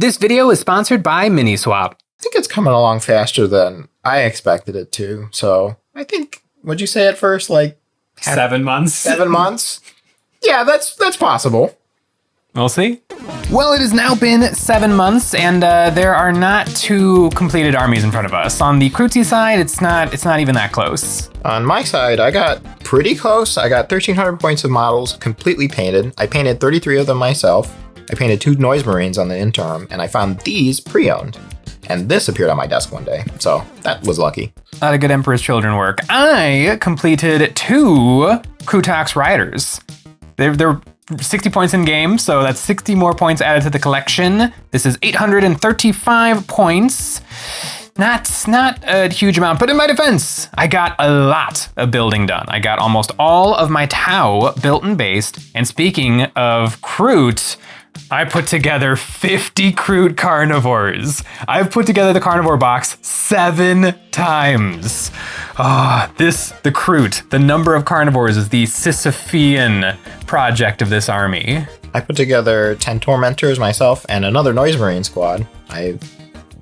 This video is sponsored by Miniswap. I think it's coming along faster than I expected it to. So I think, what'd you say at first? Like 7 months? 7 months? Yeah, that's possible. We'll see. Well, it has now been 7 months, and there are not 2 completed armies in front of us. On the Krootzy side, it's not even that close. On my side, I got pretty close. I got 1,300 points of models completely painted. I painted 33 of them myself. I painted 2 Noise Marines on the interim, and I found these pre-owned. And this appeared on my desk one day, so that was lucky. A lot of good Emperors Children work. I completed 2 Krutax Riders. They're 60 points in game, so that's 60 more points added to the collection. This is 835 points. Not a huge amount, but in my defense, I got a lot of building done. I got almost all of my Tau built and based. And speaking of Kroot, I put together 50 Kroot carnivores. I've put together the carnivore box 7 times. The Kroot, the number of carnivores, is the Sisyphean project of this army. I put together 10 Tormentors myself and another Noise Marine squad. I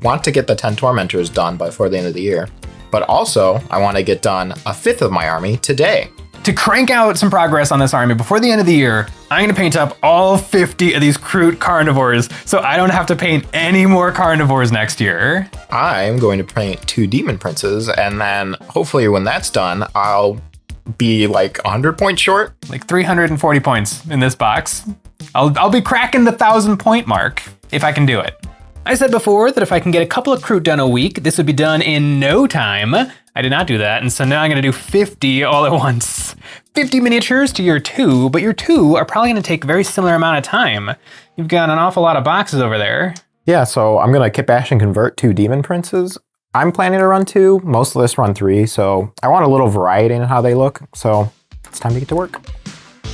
want to get the 10 Tormentors done before the end of the year. But also, I want to get done a 5th of my army today. To crank out some progress on this army before the end of the year, I'm going to paint up all 50 of these Kroot carnivores so I don't have to paint any more carnivores next year. I'm going to paint 2 Demon Princes, and then hopefully when that's done, I'll be like 100 points short. Like 340 points in this box. I'll be cracking the 1,000 point mark if I can do it. I said before that if I can get a couple of Kroot done a week, this would be done in no time. I did not do that, and so now I'm gonna do 50 all at once. 50 miniatures to your 2, but your 2 are probably gonna take a very similar amount of time. You've got an awful lot of boxes over there. Yeah, so I'm gonna kit bash and convert 2 Demon Princes. I'm planning to run 2, most of this run 3, so I want a little variety in how they look, so it's time to get to work.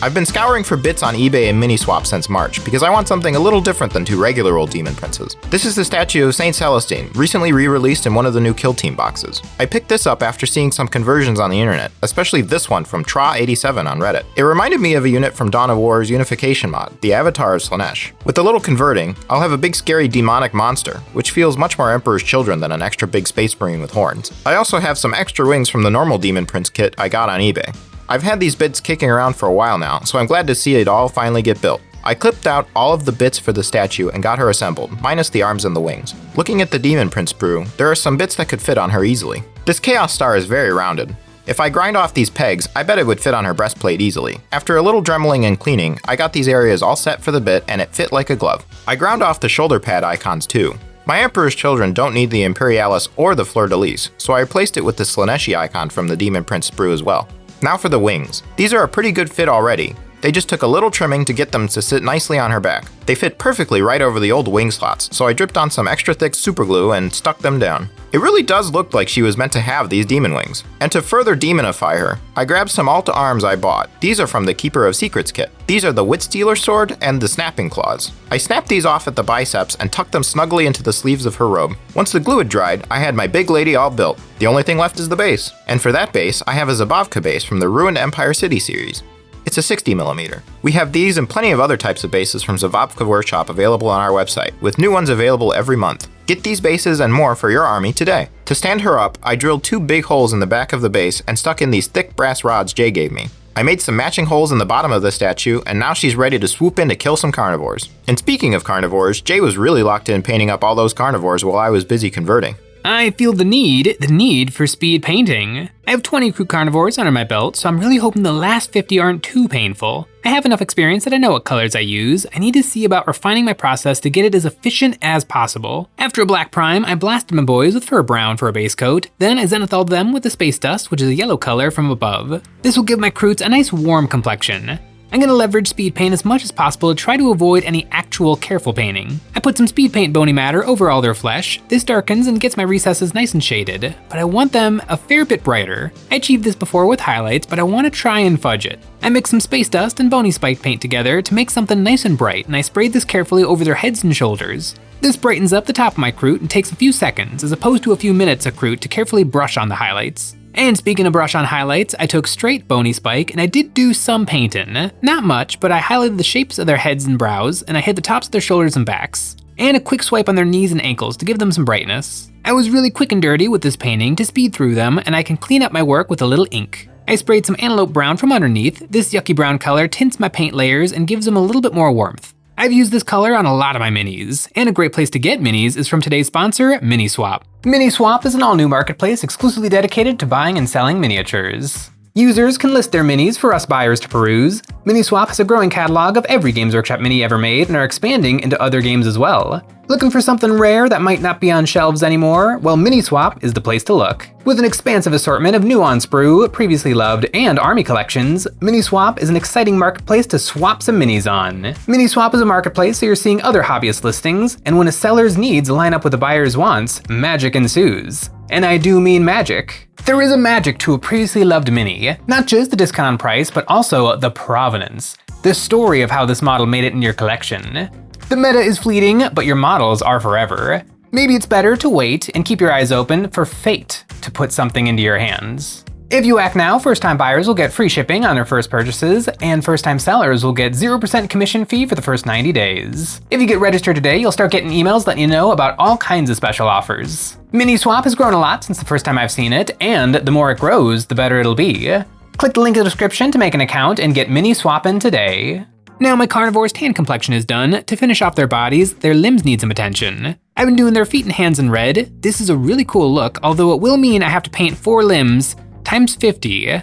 I've been scouring for bits on eBay and Miniswap since March because I want something a little different than 2 regular old Demon Princes. This is the statue of Saint Celestine, recently re-released in one of the new Kill Team boxes. I picked this up after seeing some conversions on the internet, especially this one from Tra87 on Reddit. It reminded me of a unit from Dawn of War's Unification mod, the Avatar of Slaanesh. With a little converting, I'll have a big scary demonic monster, which feels much more Emperor's Children than an extra big Space Marine with horns. I also have some extra wings from the normal Demon Prince kit I got on eBay. I've had these bits kicking around for a while now, so I'm glad to see it all finally get built. I clipped out all of the bits for the statue and got her assembled, minus the arms and the wings. Looking at the Demon Prince brew, there are some bits that could fit on her easily. This Chaos Star is very rounded. If I grind off these pegs, I bet it would fit on her breastplate easily. After a little dremeling and cleaning, I got these areas all set for the bit and it fit like a glove. I ground off the shoulder pad icons too. My Emperor's Children don't need the Imperialis or the Fleur-de-Lis, so I replaced it with the Slaaneshi icon from the Demon Prince sprue as well. Now for the wings. These are a pretty good fit already. They just took a little trimming to get them to sit nicely on her back. They fit perfectly right over the old wing slots, so I dripped on some extra thick super glue and stuck them down. It really does look like she was meant to have these demon wings. And to further demonify her, I grabbed some Alta arms I bought. These are from the Keeper of Secrets kit. These are the Witstealer sword and the Snapping Claws. I snapped these off at the biceps and tucked them snugly into the sleeves of her robe. Once the glue had dried, I had my big lady all built. The only thing left is the base. And for that base, I have a Zabavka base from the Ruined Empire City series. It's a 60mm. We have these and plenty of other types of bases from Zabavka Workshop available on our website, with new ones available every month. Get these bases and more for your army today. To stand her up, I drilled 2 big holes in the back of the base and stuck in these thick brass rods Jay gave me. I made some matching holes in the bottom of the statue, and now she's ready to swoop in to kill some carnivores. And speaking of carnivores, Jay was really locked in painting up all those carnivores while I was busy converting. I feel the need for speed painting. I have 20 Kroot carnivores under my belt, so I'm really hoping the last 50 aren't too painful. I have enough experience that I know what colors I use. I need to see about refining my process to get it as efficient as possible. After a black prime, I blasted my boys with fur brown for a base coat, then I zenithalled them with the space dust, which is a yellow color from above. This will give my Kroots a nice warm complexion. I'm gonna leverage speed paint as much as possible to try to avoid any actual careful painting. I put some speed paint bony matter over all their flesh. This darkens and gets my recesses nice and shaded, but I want them a fair bit brighter. I achieved this before with highlights, but I want to try and fudge it. I mixed some space dust and bony spike paint together to make something nice and bright, and I sprayed this carefully over their heads and shoulders. This brightens up the top of my Kroot and takes a few seconds, as opposed to a few minutes of Kroot to carefully brush on the highlights. And speaking of brush on highlights, I took straight bony spike and I did do some painting. Not much, but I highlighted the shapes of their heads and brows, and I hit the tops of their shoulders and backs. and a quick swipe on their knees and ankles to give them some brightness. I was really quick and dirty with this painting to speed through them, and I can clean up my work with a little ink. I sprayed some antelope brown from underneath. This yucky brown color tints my paint layers and gives them a little bit more warmth. I've used this color on a lot of my minis, and a great place to get minis is from today's sponsor, Miniswap. Miniswap is an all-new marketplace exclusively dedicated to buying and selling miniatures. Users can list their minis for us buyers to peruse. Miniswap has a growing catalog of every Games Workshop mini ever made and are expanding into other games as well. Looking for something rare that might not be on shelves anymore? Well, Miniswap is the place to look. With an expansive assortment of new on sprue, previously loved, and army collections, Miniswap is an exciting marketplace to swap some minis on. Miniswap is a marketplace so you're seeing other hobbyist listings, and when a seller's needs line up with a buyer's wants, magic ensues. And I do mean magic. There is a magic to a previously loved mini, not just the discount on price, but also the provenance, the story of how this model made it in your collection. The meta is fleeting, but your models are forever. Maybe it's better to wait and keep your eyes open for fate to put something into your hands. If you act now, first-time buyers will get free shipping on their first purchases, and first-time sellers will get 0% commission fee for the first 90 days. If you get registered today, you'll start getting emails letting you know about all kinds of special offers. Miniswap has grown a lot since the first time I've seen it, and the more it grows, the better it'll be. Click the link in the description to make an account and get Miniswappin' today. Now my carnivore's tan complexion is done. To finish off their bodies, their limbs need some attention. I've been doing their feet and hands in red. This is a really cool look, although it will mean I have to paint 4 limbs times 50.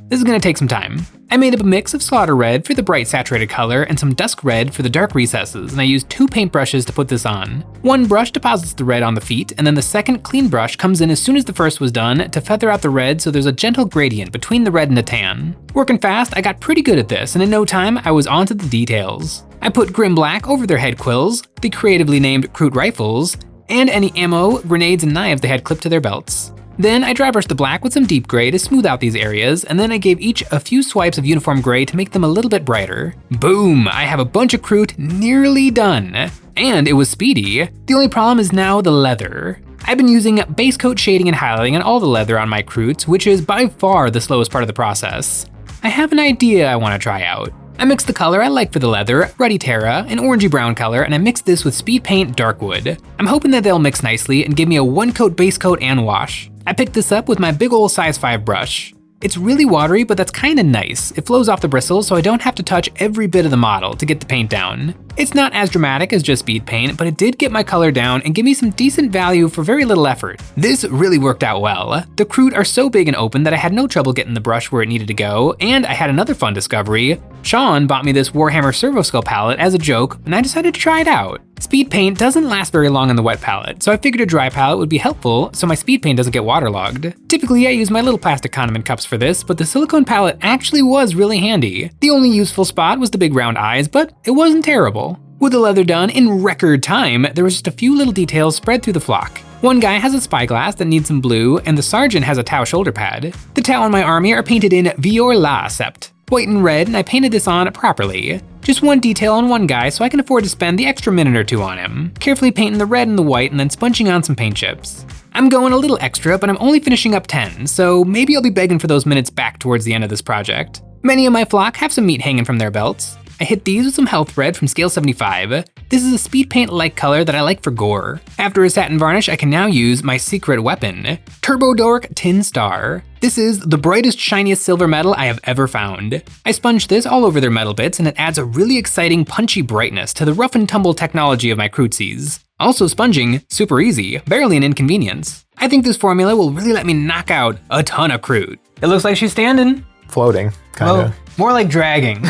This is gonna take some time. I made up a mix of slaughter red for the bright saturated color and some dusk red for the dark recesses, and I used 2 paintbrushes to put this on. One brush deposits the red on the feet, and then the second clean brush comes in as soon as the first was done to feather out the red so there's a gentle gradient between the red and the tan. Working fast, I got pretty good at this, and in no time I was onto the details. I put grim black over their head quills, the creatively named Tau-kroot rifles, and any ammo, grenades, and knives they had clipped to their belts. Then I dry brushed the black with some deep gray to smooth out these areas, and then I gave each a few swipes of uniform gray to make them a little bit brighter. Boom! I have a bunch of Tau-kroot nearly done. And it was speedy. The only problem is now the leather. I've been using base coat shading and highlighting on all the leather on my Tau-kroots, which is by far the slowest part of the process. I have an idea I want to try out. I mixed the color I like for the leather, Ruddy Terra, an orangey brown color, and I mixed this with Speed Paint Darkwood. I'm hoping that they'll mix nicely and give me a 1-coat base coat and wash. I picked this up with my big ol' size 5 brush. It's really watery, but that's kinda nice. It flows off the bristles so I don't have to touch every bit of the model to get the paint down. It's not as dramatic as just speed paint, but it did get my color down and give me some decent value for very little effort. This really worked out well. The Tau-kroot are so big and open that I had no trouble getting the brush where it needed to go, and I had another fun discovery. Sean bought me this Warhammer Servo Skull palette as a joke, and I decided to try it out. Speed paint doesn't last very long on the wet palette, so I figured a dry palette would be helpful so my speed paint doesn't get waterlogged. Typically I use my little plastic condiment cups for this, but the silicone palette actually was really handy. The only useful spot was the big round eyes, but it wasn't terrible. With the leather done in record time, there was just a few little details spread through the flock. One guy has a spyglass that needs some blue, and the sergeant has a Tau shoulder pad. The Tau on my army are painted in Vior La Sept, white and red, and I painted this on properly. Just one detail on one guy so I can afford to spend the extra minute or 2 on him, carefully painting the red and the white and then sponging on some paint chips. I'm going a little extra, but I'm only finishing up 10, so maybe I'll be begging for those minutes back towards the end of this project. Many of my flock have some meat hanging from their belts. I hit these with some health red from scale 75. This is a speed paint-like color that I like for gore. After a satin varnish, I can now use my secret weapon, Turbo Dork Tin Star. This is the brightest, shiniest silver metal I have ever found. I sponged this all over their metal bits and it adds a really exciting punchy brightness to the rough and tumble technology of my Tau-krootsies. Also sponging, super easy, barely an inconvenience. I think this formula will really let me knock out a ton of Tau-kroot. It looks like she's standing. Floating, kinda. Well, more like dragging.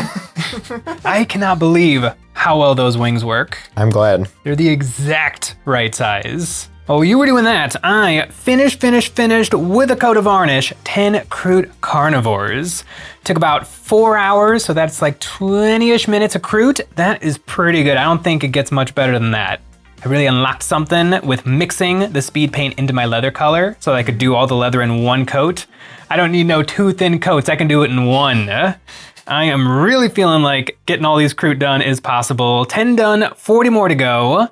I cannot believe how well those wings work. I'm glad. They're the exact right size. Oh, you were doing that. I finished with a coat of varnish, 10 Tau-kroot carnivores. Took about 4 hours, so that's like 20-ish minutes of Tau-kroot. That is pretty good. I don't think it gets much better than that. I really unlocked something with mixing the speed paint into my leather color so I could do all the leather in one coat. I don't need no 2 thin coats, I can do it in 1. I am really feeling like getting all these Tau-kroot done is possible. 10 done, 40 more to go.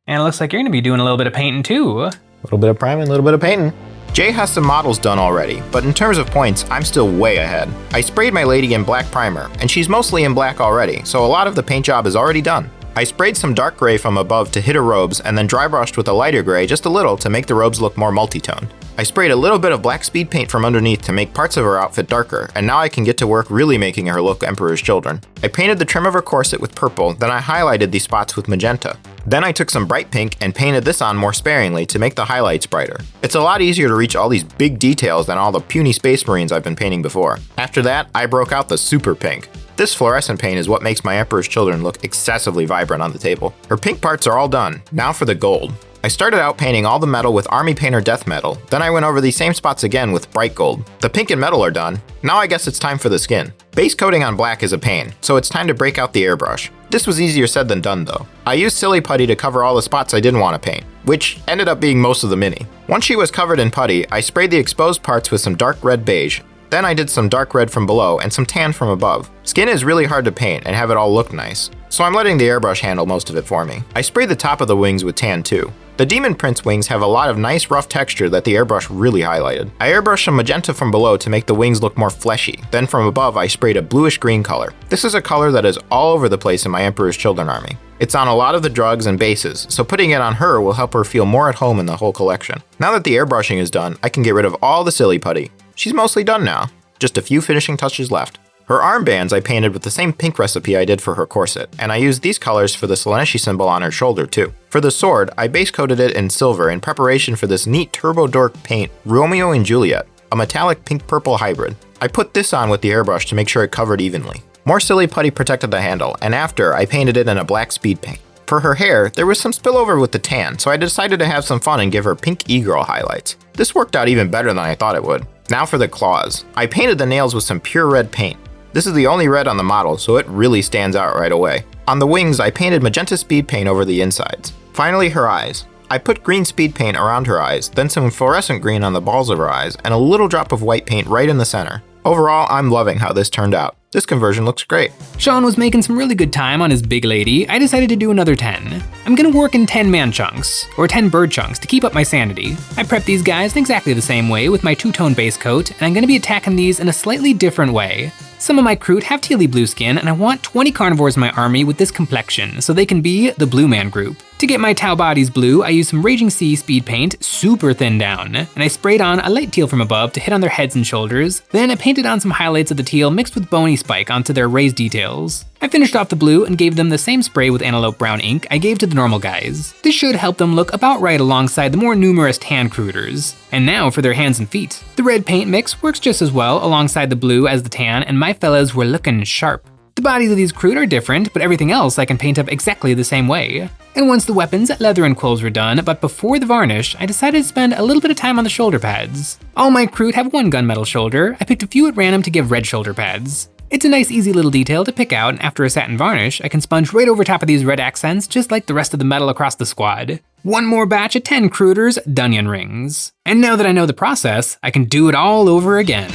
And it looks like you're gonna be doing a little bit of painting too. A little bit of priming, a little bit of painting. Jay has some models done already, but in terms of points, I'm still way ahead. I sprayed my lady in black primer, and she's mostly in black already, so a lot of the paint job is already done. I sprayed some dark gray from above to hit her robes and then dry brushed with a lighter gray just a little to make the robes look more multi-toned. I sprayed a little bit of black speed paint from underneath to make parts of her outfit darker, and now I can get to work really making her look Emperor's Children. I painted the trim of her corset with purple, then I highlighted these spots with magenta. Then I took some bright pink and painted this on more sparingly to make the highlights brighter. It's a lot easier to reach all these big details than all the puny Space Marines I've been painting before. After that, I broke out the super pink. This fluorescent paint is what makes my Emperor's Children look excessively vibrant on the table. Her pink parts are all done, now for the gold. I started out painting all the metal with Army Painter Death Metal, then I went over these same spots again with bright gold. The pink and metal are done, now I guess it's time for the skin. Base coating on black is a pain, so it's time to break out the airbrush. This was easier said than done though. I used silly putty to cover all the spots I didn't want to paint, which ended up being most of the mini. Once she was covered in putty, I sprayed the exposed parts with some dark red beige. Then I did some dark red from below and some tan from above. Skin is really hard to paint and have it all look nice, so I'm letting the airbrush handle most of it for me. I sprayed the top of the wings with tan too. The Demon Prince wings have a lot of nice rough texture that the airbrush really highlighted. I airbrushed some magenta from below to make the wings look more fleshy, then from above I sprayed a bluish green color. This is a color that is all over the place in my Emperor's Children army. It's on a lot of the drugs and bases, so putting it on her will help her feel more at home in the whole collection. Now that the airbrushing is done, I can get rid of all the silly putty. She's mostly done now, just a few finishing touches left. Her armbands I painted with the same pink recipe I did for her corset, and I used these colors for the Slaaneshi symbol on her shoulder too. For the sword, I base coated it in silver in preparation for this neat Turbo Dork paint, Romeo and Juliet, a metallic pink-purple hybrid. I put this on with the airbrush to make sure it covered evenly. More silly putty protected the handle, and after, I painted it in a black speed paint. For her hair, there was some spillover with the tan, so I decided to have some fun and give her pink e-girl highlights. This worked out even better than I thought it would. Now for the claws. I painted the nails with some pure red paint. This is the only red on the model, so it really stands out right away. On the wings, I painted magenta speed paint over the insides. Finally, her eyes. I put green speed paint around her eyes, then some fluorescent green on the balls of her eyes, and a little drop of white paint right in the center. Overall, I'm loving how this turned out. This conversion looks great. Sean was making some really good time on his big lady. I decided to do another 10. I'm gonna work in 10 man chunks, or 10 bird chunks to keep up my sanity. I prepped these guys in exactly the same way with my 2-tone base coat, and I'm gonna be attacking these in a slightly different way. Some of my Kroot have tealy blue skin, and I want 20 carnivores in my army with this complexion, so they can be the Blue Man group. To get my Tau bodies blue, I used some Raging Sea speed paint, super thin down, and I sprayed on a light teal from above to hit on their heads and shoulders. Then I painted on some highlights of the teal mixed with bony spike onto their raised details. I finished off the blue and gave them the same spray with antelope brown ink I gave to the normal guys. This should help them look about right alongside the more numerous tan Krooters. And now for their hands and feet. The red paint mix works just as well alongside the blue as the tan, and my fellas were looking sharp. The bodies of these Kroot are different, but everything else I can paint up exactly the same way. And once the weapons, leather and quills were done, but before the varnish, I decided to spend a little bit of time on the shoulder pads. All my Kroot have one gunmetal shoulder. I picked a few at random to give red shoulder pads. It's a nice easy little detail to pick out, and after a satin varnish, I can sponge right over top of these red accents just like the rest of the metal across the squad. One more batch of 10 Krooters, Dunyan rings. And now that I know the process, I can do it all over again.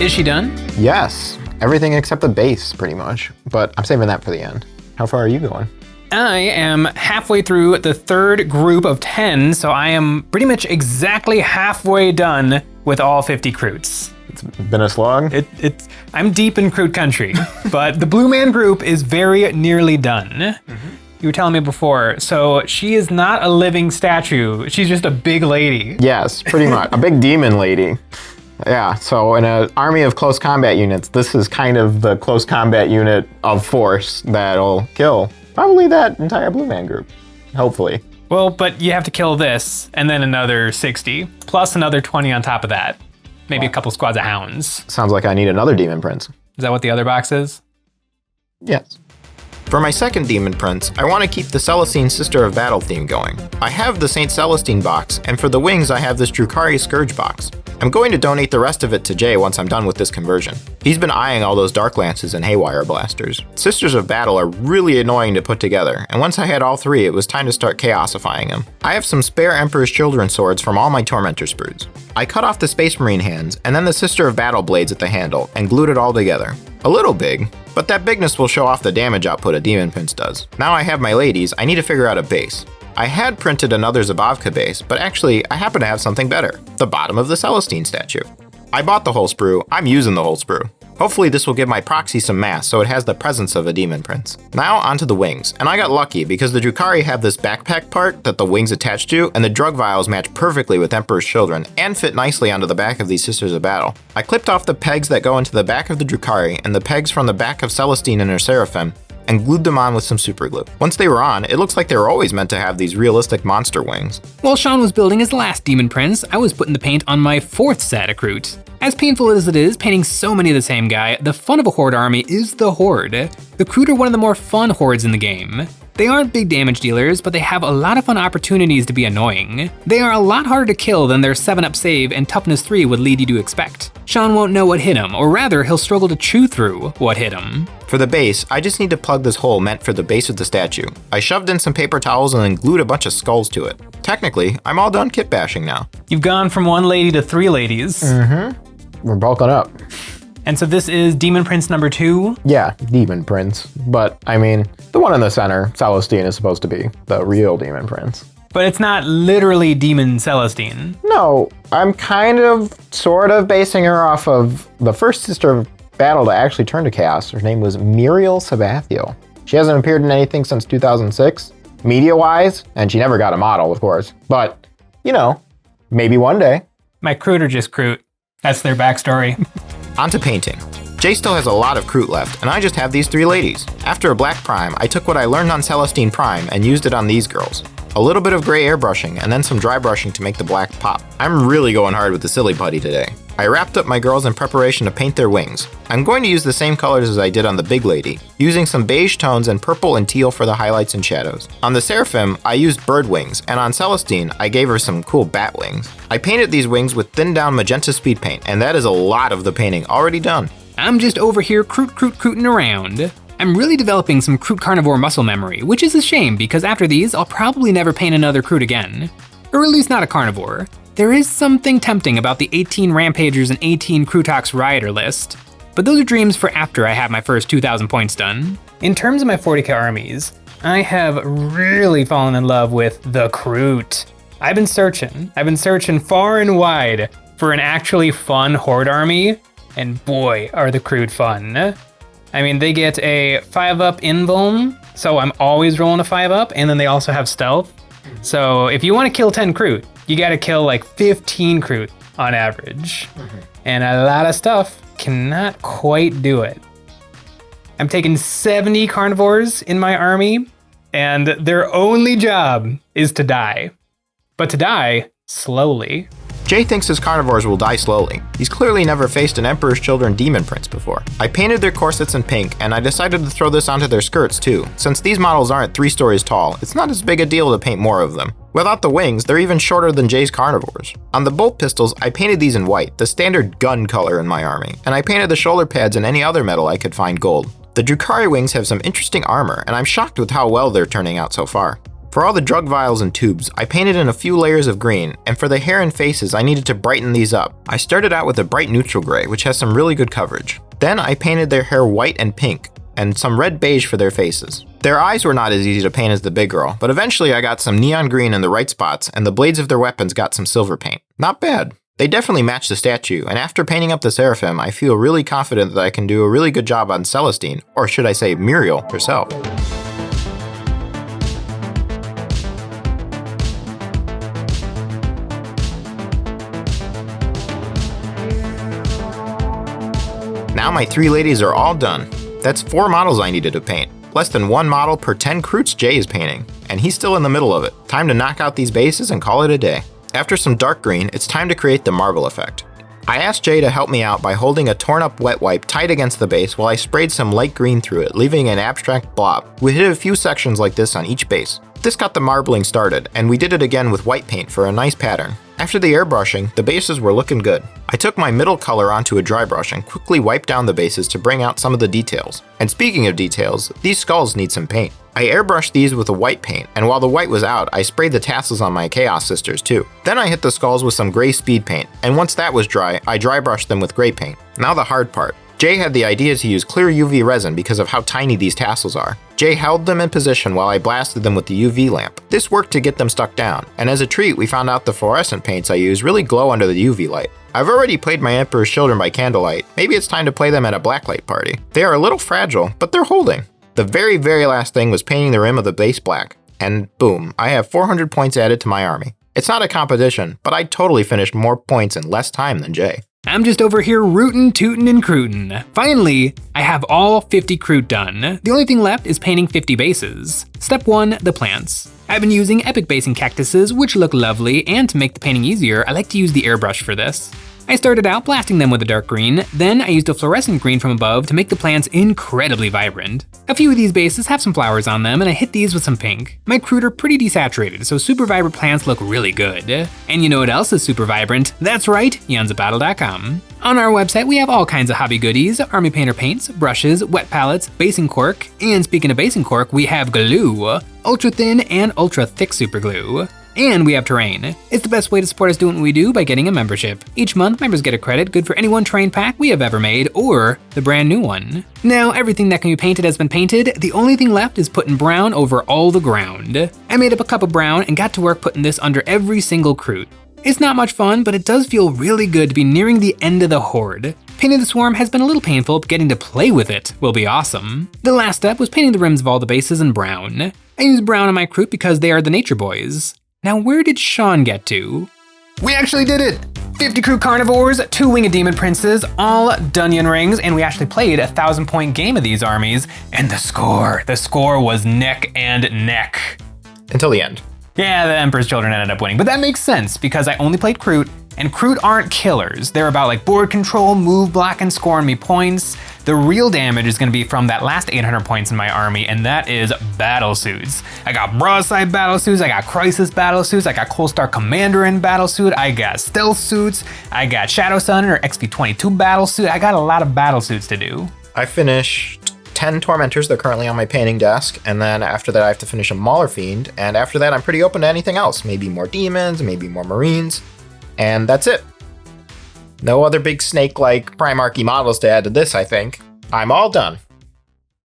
Is she done? Yes, everything except the base pretty much, but I'm saving that for the end. How far are you going? I am halfway through the third group of 10, so I am pretty much exactly halfway done with all 50 Kroots. It's been a slog? I'm deep in Kroot country, but the Blue Man group is very nearly done. You were telling me before, so she is not a living statue, she's just a big lady. Yes, pretty much, a big demon lady. Yeah, so in an army of close combat units, this is kind of the close combat unit of force that'll kill probably that entire Blue Man group, hopefully. Well, but you have to kill this, and then another 60, plus another 20 on top of that. Maybe a couple squads of hounds. Sounds like I need another Demon Prince. Is that what the other box is? Yes. For my second Demon Prince, I want to keep the Celestine Sister of Battle theme going. I have the St. Celestine box, and for the wings I have this Drukhari Scourge box. I'm going to donate the rest of it to Jay once I'm done with this conversion. He's been eyeing all those Dark Lances and Haywire Blasters. Sisters of Battle are really annoying to put together, and once I had all three, it was time to start chaosifying them. I have some spare Emperor's Children swords from all my Tormentor sprues. I cut off the Space Marine hands, and then the Sister of Battle blades at the handle, and glued it all together. A little big, but that bigness will show off the damage output a Demon Prince does. Now I have my ladies, I need to figure out a base. I had printed another Zabavka base, but actually I happen to have something better, the bottom of the Celestine statue. I bought the whole sprue, I'm using the whole sprue. Hopefully this will give my proxy some mass so it has the presence of a demon prince. Now onto the wings, and I got lucky because the Drukhari have this backpack part that the wings attach to, and the drug vials match perfectly with Emperor's Children and fit nicely onto the back of these Sisters of Battle. I clipped off the pegs that go into the back of the Drukhari and the pegs from the back of Celestine and her Seraphim, and glued them on with some super glue. Once they were on, it looks like they were always meant to have these realistic monster wings. While Sean was building his last demon prince, I was putting the paint on my 4th set of Kroot. As painful as it is painting so many of the same guy, the fun of a horde army is the horde. The Kroot are one of the more fun hordes in the game. They aren't big damage dealers, but they have a lot of fun opportunities to be annoying. They are a lot harder to kill than their 7-up save and toughness 3 would lead you to expect. Sean won't know what hit him, or rather he'll struggle to chew through what hit him. For the base, I just need to plug this hole meant for the base of the statue. I shoved in some paper towels and then glued a bunch of skulls to it. Technically, I'm all done kit bashing now. You've gone from 1 lady to 3 ladies. We're bulking up. And so this is Demon Prince number 2? Yeah, Demon Prince. But, I mean, the one in the center, Celestine, is supposed to be the real Demon Prince. But it's not literally Demon Celestine. No, I'm kind of, sort of basing her off of the first Sister of Battle to actually turn to Chaos. Her name was Muriel Sabathiel. She hasn't appeared in anything since 2006, media-wise, and she never got a model, of course. But, you know, maybe one day. My Kroot are just Kroot. That's their backstory. Onto painting. Jay still has a lot of Kroot left, and I just have these 3 ladies. After a black prime, I took what I learned on Celestine Prime and used it on these girls. A little bit of gray airbrushing and then some dry brushing to make the black pop. I'm really going hard with the silly putty today. I wrapped up my girls in preparation to paint their wings. I'm going to use the same colors as I did on the big lady, using some beige tones and purple and teal for the highlights and shadows. On the Seraphim, I used bird wings, and on Celestine, I gave her some cool bat wings. I painted these wings with thinned down magenta speed paint, and that is a lot of the painting already done. I'm just over here Krooting around. I'm really developing some Kroot carnivore muscle memory, which is a shame because after these, I'll probably never paint another Kroot again. Or at least not a carnivore. There is something tempting about the 18 Rampagers and 18 Krootox Rioter list, but those are dreams for after I have my first 2,000 points done. In terms of my 40k armies, I have really fallen in love with the Kroot. I've been searching far and wide for an actually fun horde army, and boy, are the Kroot fun. I mean, they get a 5-up invuln, so I'm always rolling a 5-up, and then they also have stealth. So if you want to kill 10 Kroot, you gotta kill like 15 Kroot on average. And a lot of stuff cannot quite do it. I'm taking 70 carnivores in my army, and their only job is to die. But to die slowly. Jay thinks his carnivores will die slowly. He's clearly never faced an Emperor's Children demon prince before. I painted their corsets in pink, and I decided to throw this onto their skirts too. Since these models aren't 3 stories tall, it's not as big a deal to paint more of them. Without the wings, they're even shorter than Jay's carnivores. On the bolt pistols, I painted these in white, the standard gun color in my army, and I painted the shoulder pads in any other metal I could find gold. The Drukhari wings have some interesting armor, and I'm shocked with how well they're turning out so far. For all the drug vials and tubes, I painted in a few layers of green, and for the hair and faces, I needed to brighten these up. I started out with a bright neutral gray, which has some really good coverage. Then I painted their hair white and pink, and some red beige for their faces. Their eyes were not as easy to paint as the big girl, but eventually I got some neon green in the right spots, and the blades of their weapons got some silver paint. Not bad. They definitely match the statue, and after painting up the Seraphim, I feel really confident that I can do a really good job on Celestine, or should I say Muriel herself. Now my 3 ladies are all done. That's 4 models I needed to paint. Less than 1 model per 10 Kroots Jay is painting, and he's still in the middle of it. Time to knock out these bases and call it a day. After some dark green, it's time to create the marble effect. I asked Jay to help me out by holding a torn up wet wipe tight against the base while I sprayed some light green through it, leaving an abstract blob. We hit a few sections like this on each base. This got the marbling started, and we did it again with white paint for a nice pattern. After the airbrushing, the bases were looking good. I took my middle color onto a dry brush and quickly wiped down the bases to bring out some of the details. And speaking of details, these skulls need some paint. I airbrushed these with a white paint, and while the white was out, I sprayed the tassels on my Chaos Sisters too. Then I hit the skulls with some gray speed paint, and once that was dry, I dry brushed them with gray paint. Now the hard part. Jay had the idea to use clear UV resin because of how tiny these tassels are. Jay held them in position while I blasted them with the UV lamp. This worked to get them stuck down, and as a treat we found out the fluorescent paints I use really glow under the UV light. I've already played my Emperor's Children by candlelight, maybe it's time to play them at a blacklight party. They are a little fragile, but they're holding. The very last thing was painting the rim of the base black, and boom, I have 400 points added to my army. It's not a competition, but I totally finished more points in less time than Jay. I'm just over here rootin', tootin', and crootin'. Finally, I have all 50 Kroot done. The only thing left is painting 50 bases. Step 1, the plants. I've been using epic basing cactuses, which look lovely, and to make the painting easier, I like to use the airbrush for this. I started out blasting them with a dark green, then I used a fluorescent green from above to make the plants incredibly vibrant. A few of these bases have some flowers on them, and I hit these with some pink. My Kroot are pretty desaturated, so super vibrant plants look really good. And you know what else is super vibrant? That's right, EonsOfBattle.com. On our website, we have all kinds of hobby goodies: army painter paints, brushes, wet palettes, basing cork, and speaking of basing cork, we have glue, ultra thin and ultra thick super glue. And we have terrain. It's the best way to support us doing what we do by getting a membership. Each month, members get a credit good for any one terrain pack we have ever made, or the brand new one. Now, everything that can be painted has been painted. The only thing left is putting brown over all the ground. I made up a cup of brown and got to work putting this under every single Kroot. It's not much fun, but it does feel really good to be nearing the end of the horde. Painting the swarm has been a little painful, but getting to play with it will be awesome. The last step was painting the rims of all the bases in brown. I used brown on my Kroot because they are the nature boys. Now where did Sean get to? We actually did it! 50 Kroot carnivores, 2 winged demon princes, all Dunyan rings, and we actually played a 1,000-point game of these armies, and the score was neck and neck. Until the end. Yeah, the Emperor's Children ended up winning, but that makes sense because I only played Kroot, and Kroot aren't killers. They're about like board control, move, block, and scoring me points. The real damage is gonna be from that last 800 points in my army, and that is battle suits. I got broadside battle suits, I got crisis battle suits, I got Coalstar Commander in battle suit, I got stealth suits, I got Shadow Sun or XP22 battle suit. I got a lot of battle suits to do. I finished 10 Tormentors, they're currently on my painting desk, and then after that I have to finish a Mauler Fiend, and after that I'm pretty open to anything else. Maybe more demons, maybe more marines, and that's it. No other big snake-like Primarchy models to add to this, I think. I'm all done.